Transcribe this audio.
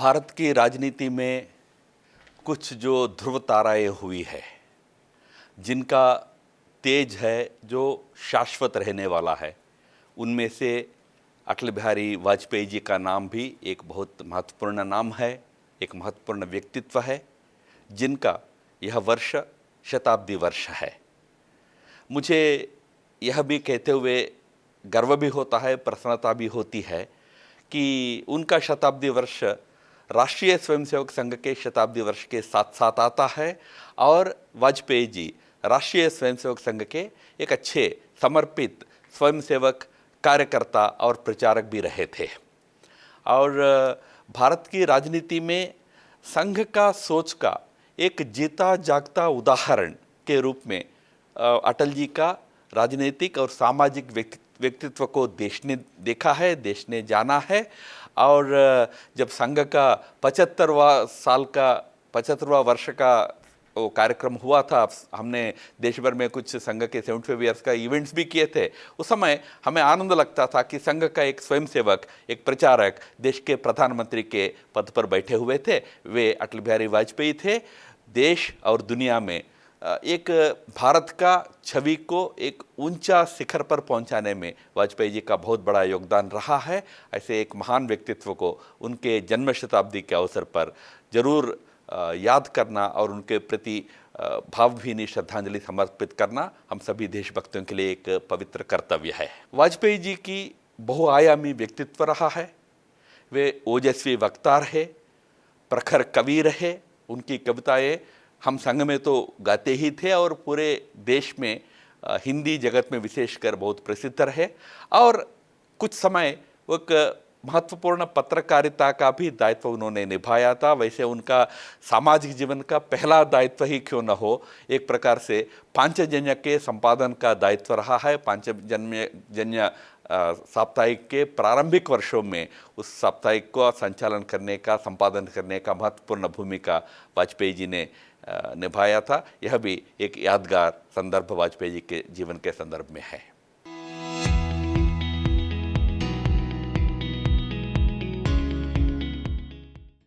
भारत की राजनीति में कुछ जो ध्रुव ताराएं हुई है, जिनका तेज है, जो शाश्वत रहने वाला है, उनमें से अटल बिहारी वाजपेयी जी का नाम भी एक बहुत महत्वपूर्ण नाम है, एक महत्वपूर्ण व्यक्तित्व है, जिनका यह वर्ष शताब्दी वर्ष है। मुझे यह भी कहते हुए गर्व भी होता है, प्रसन्नता भी होती है कि उनका शताब्दी वर्ष राष्ट्रीय स्वयंसेवक संघ के शताब्दी वर्ष के साथ साथ आता है और वाजपेयी जी राष्ट्रीय स्वयंसेवक संघ के एक अच्छे समर्पित स्वयंसेवक कार्यकर्ता और प्रचारक भी रहे थे। और भारत की राजनीति में संघ का सोच का एक जीता जागता उदाहरण के रूप में अटल जी का राजनीतिक और सामाजिक व्यक्तित्व को देश ने देखा है, देश ने जाना है। और जब संघ का 75वां वर्ष का वो कार्यक्रम हुआ था, हमने देश भर में कुछ संघ के 75 ईयर्स का इवेंट्स भी किए थे। उस समय हमें आनंद लगता था कि संघ का एक स्वयंसेवक, एक प्रचारक देश के प्रधानमंत्री के पद पर बैठे हुए थे। वे अटल बिहारी वाजपेयी थे। देश और दुनिया में एक भारत का छवि को एक ऊंचा शिखर पर पहुंचाने में वाजपेयी जी का बहुत बड़ा योगदान रहा है। ऐसे एक महान व्यक्तित्व को उनके जन्म शताब्दी के अवसर पर जरूर याद करना और उनके प्रति भावभीनी श्रद्धांजलि समर्पित करना हम सभी देशभक्तों के लिए एक पवित्र कर्तव्य है। वाजपेयी जी की बहुआयामी व्यक्तित्व रहा है। वे ओजस्वी वक्ता रहे, प्रखर कवि रहे। उनकी कविताएं हम संघ में तो गाते ही थे और पूरे देश में हिंदी जगत में विशेषकर बहुत प्रसिद्ध रहे। और कुछ समय एक महत्वपूर्ण पत्रकारिता का भी दायित्व उन्होंने निभाया था। वैसे उनका सामाजिक जीवन का पहला दायित्व ही क्यों न हो, एक प्रकार से पांचजन्य के संपादन का दायित्व रहा है। पांचजन्य साप्ताहिक के प्रारंभिक वर्षों में उस साप्ताहिक को संचालन करने का, संपादन करने का महत्वपूर्ण भूमिका वाजपेयी जी ने निभाया था। यह भी एक यादगार संदर्भ वाजपेयी जी के जीवन के संदर्भ में है।